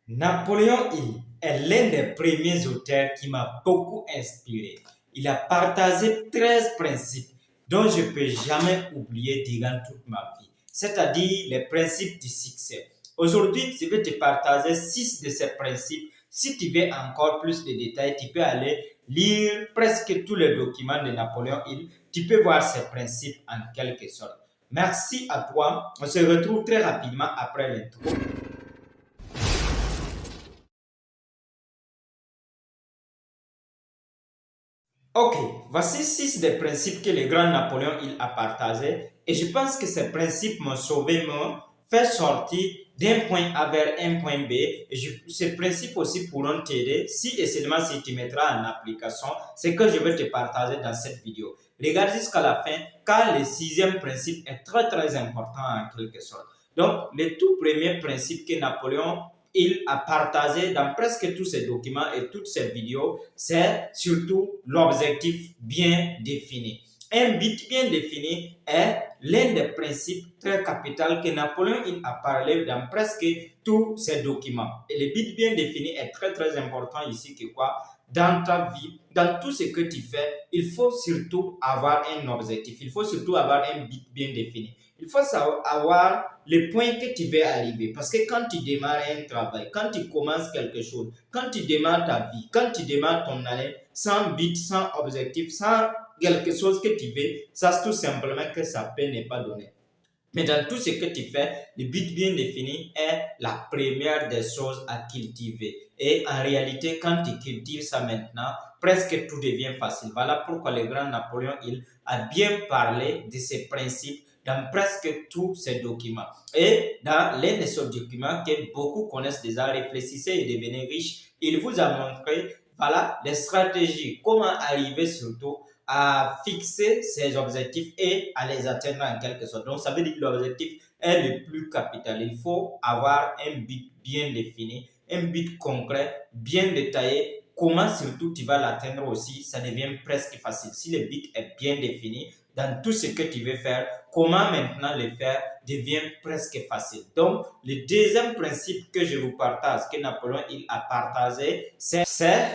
Napoléon Hill est l'un des premiers auteurs qui m'a beaucoup inspiré. Il a partagé 13 principes dont je ne peux jamais oublier durant toute ma vie, c'est-à-dire les principes du succès. Aujourd'hui, je vais te partager 6 de ces principes. Si tu veux encore plus de détails, tu peux aller lire presque tous les documents de Napoléon Hill. Tu peux voir ces principes en quelque sorte. Merci à toi. On se retrouve très rapidement après l'intro. Ok, voici 6 des principes que le grand Napoléon il a partagés et je pense que ces principes m'ont sauvé, m'ont fait sortir d'un point A vers un point B et ces principes aussi pourront t'aider si et seulement si tu mettras en application ce que je vais te partager dans cette vidéo. Regarde jusqu'à la fin car le sixième principe est très important en quelque sorte. Donc, le tout premier principe que Napoléon il a partagé dans presque tous ses documents et toutes ses vidéos, c'est surtout l'objectif bien défini. Un but bien défini est l'un des principes très capitaux que Napoléon il a parlé dans presque tous ses documents. Et le but bien défini est très important ici que quoi? Dans ta vie, dans tout ce que tu fais, il faut surtout avoir un objectif. Il faut surtout avoir un but bien défini. Il faut savoir le point que tu veux arriver. Parce que quand tu démarres un travail, quand tu commences quelque chose, quand tu démarres ta vie, quand tu démarres ton année, sans but, sans objectif, sans quelque chose que tu veux, sache tout simplement que ça peut ne pas donner. Mais dans tout ce que tu fais, le but bien défini est la première des choses à cultiver. Et en réalité, quand tu cultives ça maintenant, presque tout devient facile. Voilà pourquoi le grand Napoléon il a bien parlé de ces principes dans presque tous ses documents. Et dans l'un de ces documents que beaucoup connaissent déjà, Réfléchissez et devenez riche, il vous a montré voilà, les stratégies, comment arriver surtout à fixer ses objectifs et à les atteindre en quelque sorte. Donc, ça veut dire que l'objectif est le plus capital. Il faut avoir un but bien défini, un but concret, bien détaillé. Comment surtout tu vas l'atteindre aussi, ça devient presque facile. Si le but est bien défini dans tout ce que tu veux faire, comment maintenant le faire devient presque facile. Donc, le deuxième principe que je vous partage, que Napoléon il a partagé, c'est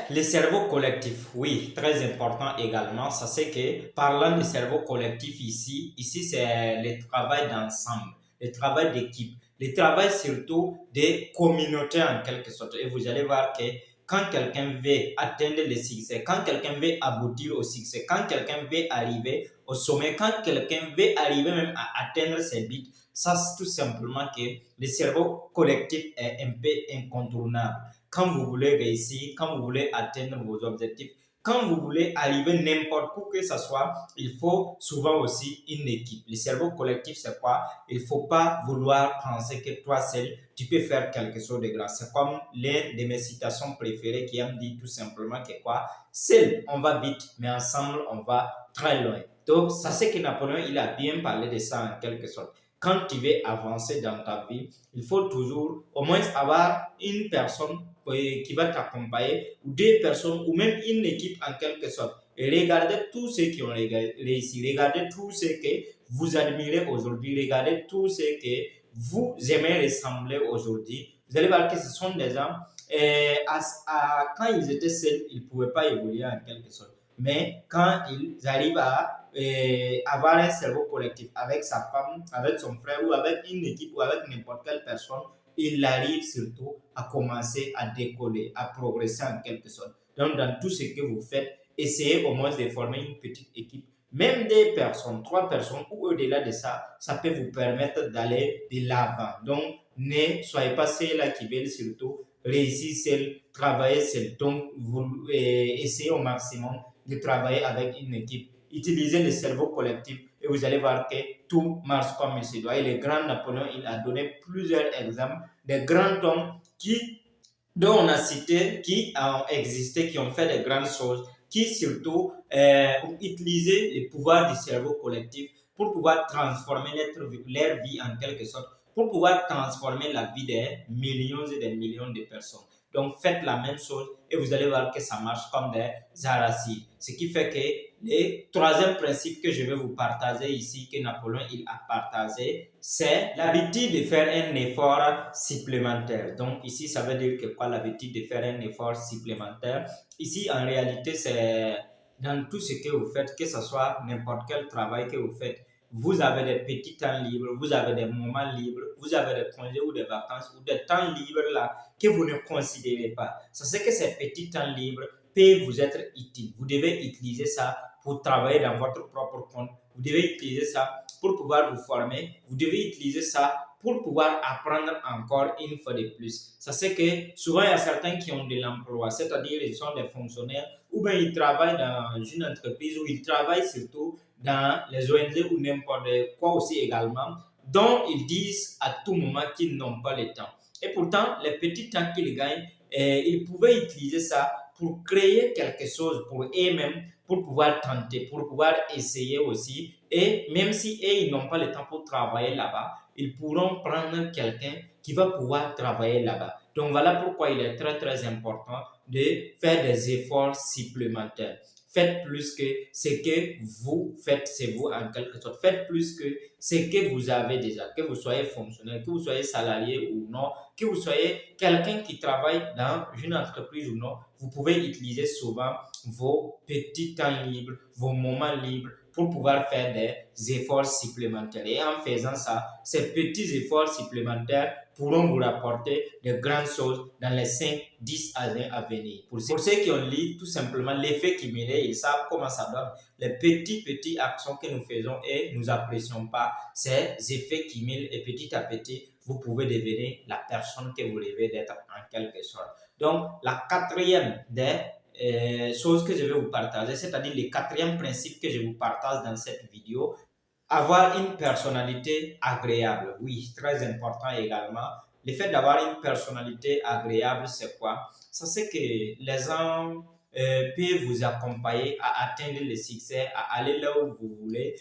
le cerveau collectif. Oui, très important également. Ça c'est que, parlant du cerveau collectif ici c'est le travail d'ensemble, le travail d'équipe, le travail surtout des communautés en quelque sorte. Et vous allez voir que quand quelqu'un veut atteindre le succès, quand quelqu'un veut aboutir au succès, quand quelqu'un veut arriver au sommet, quand quelqu'un veut arriver même à atteindre ses buts, ça c'est tout simplement que le cerveau collectif est un peu incontournable. Quand vous voulez réussir, quand vous voulez atteindre vos objectifs, quand vous voulez arriver n'importe où que ce soit, il faut souvent aussi une équipe. Le cerveau collectif, c'est quoi? Il ne faut pas vouloir penser que toi seul, tu peux faire quelque chose de grand. C'est comme l'une de mes citations préférées qui me dit tout simplement que quoi? Seul, on va vite, mais ensemble, on va très loin. Donc, ça c'est que Napoléon, il a bien parlé de ça en quelque sorte. Quand tu veux avancer dans ta vie, il faut toujours au moins avoir une personne qui va t'accompagner, ou deux personnes, ou même une équipe en quelque sorte. Et regardez tous ceux qui ont réussi, regardez tous ceux que vous admirez aujourd'hui, regardez tous ceux que vous aimez ressembler aujourd'hui. Vous allez voir que ce sont des gens, quand ils étaient seuls, ils ne pouvaient pas évoluer en quelque sorte. Mais quand ils arrivent à avoir un cerveau collectif avec sa femme, avec son frère ou avec une équipe ou avec n'importe quelle personne, il arrive surtout à commencer à décoller, à progresser en quelque sorte. Donc, dans tout ce que vous faites, essayez au moins de former une petite équipe. Même des personnes, 3 personnes ou au-delà de ça, ça peut vous permettre d'aller de l'avant. Donc, ne soyez pas ceux-là qui veulent surtout réussir seul, travailler seul. Donc, vous essayez au maximum de travailler avec une équipe. Utilisez le cerveau collectif et vous allez voir que tout marche comme il se doit. Et le grand Napoléon, il a donné plusieurs exemples de grands hommes dont on a cité, qui ont existé, qui ont fait de grandes choses, qui surtout ont utilisé le pouvoir du cerveau collectif pour pouvoir transformer leur vie en quelque sorte, pour pouvoir transformer la vie des millions et des millions de personnes. Donc faites la même chose et vous allez voir que ça marche comme des arachides. Ce qui fait que le troisième principe que je vais vous partager ici, que Napoléon il a partagé, c'est l'habitude de faire un effort supplémentaire. Donc ici, ça veut dire que quoi l'habitude de faire un effort supplémentaire? Ici, en réalité, c'est dans tout ce que vous faites, que ce soit n'importe quel travail que vous faites, vous avez des petits temps libres, vous avez des moments libres, vous avez des congés ou des vacances ou des temps libres là que vous ne considérez pas. Ça c'est que ces petits temps libres peuvent vous être utiles. Vous devez utiliser ça pour travailler dans votre propre compte. Vous devez utiliser ça pour pouvoir vous former. Vous devez utiliser ça pour pouvoir apprendre encore une fois de plus. Ça c'est que souvent il y a certains qui ont de l'emploi, c'est-à-dire ils sont des fonctionnaires ou bien ils travaillent dans une entreprise ou ils travaillent surtout dans les ONG ou n'importe quoi aussi également, dont ils disent à tout moment qu'ils n'ont pas le temps. Et pourtant, les petits temps qu'ils gagnent, ils pouvaient utiliser ça pour créer quelque chose pour eux-mêmes, pour pouvoir tenter, pour pouvoir essayer aussi. Et même si eux, ils n'ont pas le temps pour travailler là-bas, ils pourront prendre quelqu'un qui va pouvoir travailler là-bas. Donc voilà pourquoi il est très très important de faire des efforts supplémentaires. Faites plus que ce que vous faites, c'est vous en quelque sorte. Faites plus que ce que vous avez déjà, que vous soyez fonctionnaire, que vous soyez salarié ou non, que vous soyez quelqu'un qui travaille dans une entreprise ou non. Vous pouvez utiliser souvent vos petits temps libres, vos moments libres pour pouvoir faire des efforts supplémentaires. Et en faisant ça, ces petits efforts supplémentaires pourront vous rapporter de grandes choses dans les 5, 10 années à venir. Pour ceux qui ont lu, tout simplement, l'effet cumulé, ils savent comment ça donne. Les petites actions que nous faisons et nous apprécions pas, ces effets cumulent et petit à petit, vous pouvez devenir la personne que vous rêvez d'être en quelque sorte. Donc, la quatrième des choses que je vais vous partager, c'est-à-dire le quatrième principe que je vous partage dans cette vidéo, avoir une personnalité agréable. Oui, très important également. Le fait d'avoir une personnalité agréable, c'est quoi? Ça, c'est que les gens peuvent vous accompagner à atteindre le succès, à aller là où vous voulez,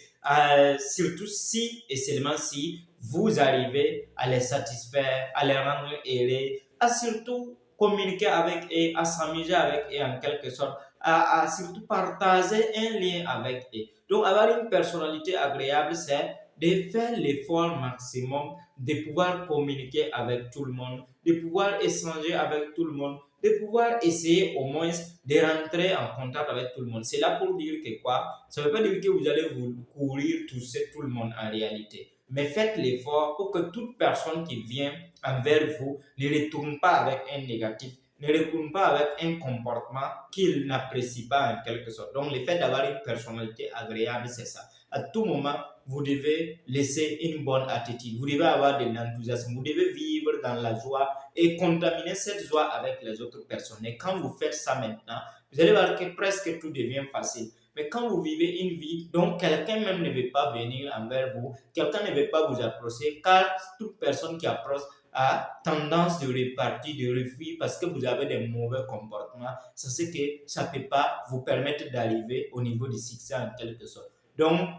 surtout si et seulement si vous arrivez à les satisfaire, à les rendre heureux, à surtout communiquer avec eux, à s'amuser avec eux en quelque sorte, à surtout partager un lien avec eux. Donc, avoir une personnalité agréable, c'est de faire l'effort maximum, de pouvoir communiquer avec tout le monde, de pouvoir échanger avec tout le monde, de pouvoir essayer au moins de rentrer en contact avec tout le monde. C'est là pour dire que quoi? Ça ne veut pas dire que vous allez vous courir tout le monde en réalité. Mais faites l'effort pour que toute personne qui vient envers vous ne retourne pas avec un négatif, ne retourne pas avec un comportement qu'il n'apprécie pas en quelque sorte. Donc, le fait d'avoir une personnalité agréable, c'est ça. À tout moment, vous devez laisser une bonne attitude. Vous devez avoir de l'enthousiasme. Vous devez vivre dans la joie et contaminer cette joie avec les autres personnes. Et quand vous faites ça maintenant, vous allez voir que presque tout devient facile. Mais quand vous vivez une vie dont quelqu'un même ne veut pas venir envers vous, quelqu'un ne veut pas vous approcher, car toute personne qui approche a tendance de répartir, de refuser parce que vous avez des mauvais comportements, ça c'est que ça ne peut pas vous permettre d'arriver au niveau du succès en quelque sorte. Donc,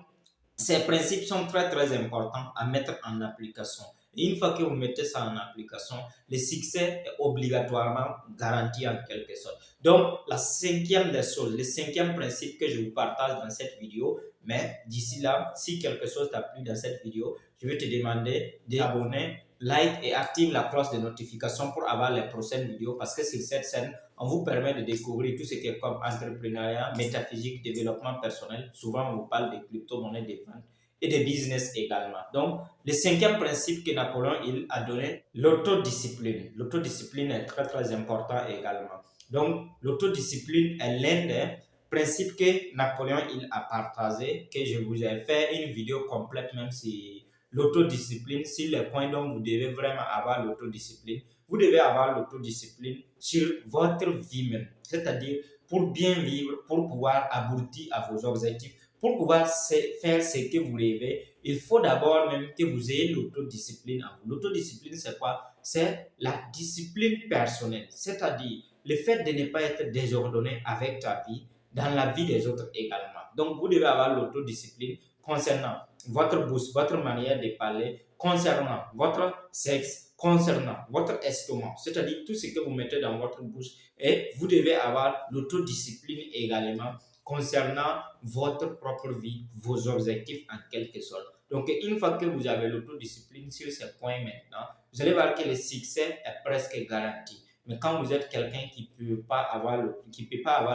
ces principes sont très très importants à mettre en application. Et une fois que vous mettez ça en application, le succès est obligatoirement garanti en quelque sorte. Donc, la cinquième des choses, le cinquième principe que je vous partage dans cette vidéo, mais d'ici là, si quelque chose t'a plu dans cette vidéo, je vais te demander d'abonner, like et active la cloche de notification pour avoir les prochaines vidéos parce que sur cette chaîne, on vous permet de découvrir tout ce qui est comme entrepreneuriat, métaphysique, développement personnel. Souvent, on vous parle de crypto-monnaies, de ventes et de business également. Donc, le cinquième principe que Napoléon il a donné, l'autodiscipline. L'autodiscipline est très très important également. Donc, l'autodiscipline est l'un des principes que Napoléon il a partagé, que je vous ai fait une vidéo complète même si l'autodiscipline, sur les points dont vous devez vraiment avoir l'autodiscipline. Vous devez avoir l'autodiscipline sur votre vie même, c'est-à-dire pour bien vivre, pour pouvoir aboutir à vos objectifs, pour pouvoir faire ce que vous rêvez, il faut d'abord même que vous ayez l'autodiscipline en vous. L'autodiscipline, c'est quoi? C'est la discipline personnelle, c'est-à-dire le fait de ne pas être désordonné avec ta vie, dans la vie des autres également. Donc, vous devez avoir l'autodiscipline concernant votre bouche, votre manière de parler, concernant votre sexe, concernant votre estomac, c'est-à-dire tout ce que vous mettez dans votre bouche et vous devez avoir l'autodiscipline également concernant votre propre vie, vos objectifs en quelque sorte. Donc, une fois que vous avez l'autodiscipline sur ces points maintenant, vous allez voir que le succès est presque garanti. Mais quand vous êtes quelqu'un qui ne peut pas avoir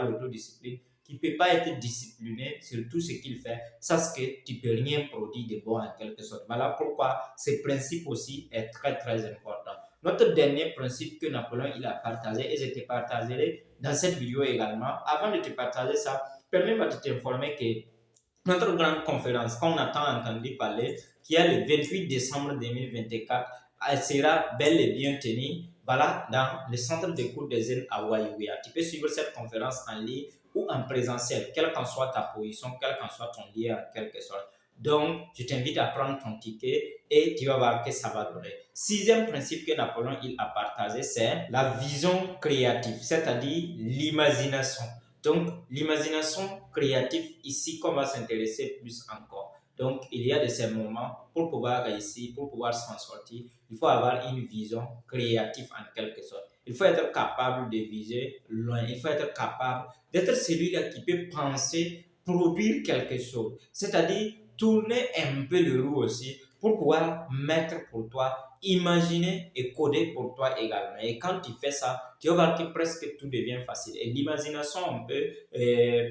l'autodiscipline, qui ne peut pas être discipliné sur tout ce qu'il fait, sache que tu ne peux rien produire de bon en quelque sorte. Voilà pourquoi ce principe aussi est très très important. Notre dernier principe que Napoléon il a partagé, et je te partagerai dans cette vidéo également. Avant de te partager ça, permets-moi de t'informer que notre grande conférence qu'on a tant entendu parler, qui est le 28 décembre 2024, elle sera bel et bien tenue voilà, dans le centre de cours des Zen à Waïouya. Tu peux suivre cette conférence en ligne ou en présentiel, quelle qu'en soit ta position, quel qu'en soit ton lien en quelque sorte. Donc, je t'invite à prendre ton ticket et tu vas voir que ça va donner. Sixième principe que Napoléon il a partagé, c'est la vision créative, c'est-à-dire l'imagination. Donc, l'imagination créative, ici, qu'on va s'intéresser plus encore. Donc, il y a de ces moments, pour pouvoir réussir, pour pouvoir s'en sortir, il faut avoir une vision créative en quelque sorte. Il faut être capable de viser loin. Il faut être capable d'être celui-là qui peut penser, produire quelque chose. C'est-à-dire, tourner un peu le roue aussi pour pouvoir mettre pour toi, imaginer et coder pour toi également. Et quand tu fais ça, tu vas voir que presque tout devient facile. Et l'imagination, on peut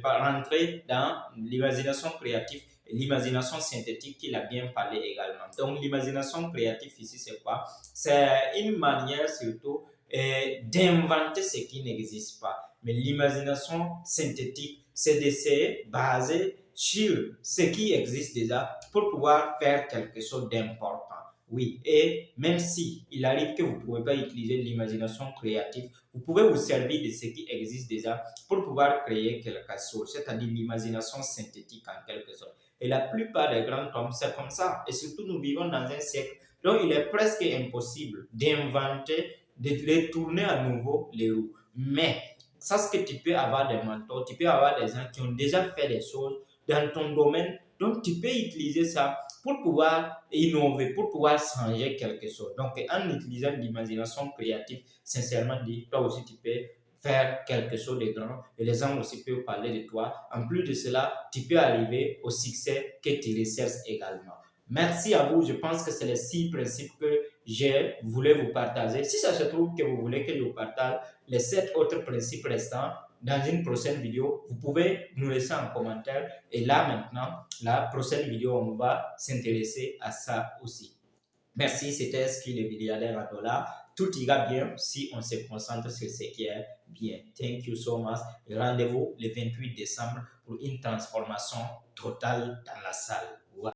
rentrer dans l'imagination créative et l'imagination synthétique qu'il a bien parlé également. Donc, l'imagination créative ici, c'est quoi? C'est une manière surtout d'inventer ce qui n'existe pas. Mais l'imagination synthétique, c'est de se baser sur ce qui existe déjà pour pouvoir faire quelque chose d'important. Oui, et même si il arrive que vous ne pouvez pas utiliser l'imagination créative, vous pouvez vous servir de ce qui existe déjà pour pouvoir créer quelque chose, c'est-à-dire l'imagination synthétique en quelque sorte. Et la plupart des grands hommes, c'est comme ça. Et surtout, nous vivons dans un siècle donc il est presque impossible d'inventer, de tourner à nouveau les roues. Mais, ça, ce que tu peux avoir des mentors, tu peux avoir des gens qui ont déjà fait des choses dans ton domaine. Donc, tu peux utiliser ça pour pouvoir innover, pour pouvoir changer quelque chose. Donc, en utilisant l'imagination créative, sincèrement dit, toi aussi, tu peux faire quelque chose de grand et les gens aussi peuvent parler de toi. En plus de cela, tu peux arriver au succès que tu recherches également. Merci à vous. Je pense que c'est les 6 principes que je voulais vous partager. Si ça se trouve que vous voulez que je vous partage les 7 autres principes restants dans une prochaine vidéo, vous pouvez nous laisser en commentaire. Et là maintenant, la prochaine vidéo, on va s'intéresser à ça aussi. Merci, c'était Ski le milliardaire à dollars. Tout ira bien si on se concentre sur ce qui est bien. Thank you so much. Et rendez-vous le 28 décembre pour une transformation totale dans la salle.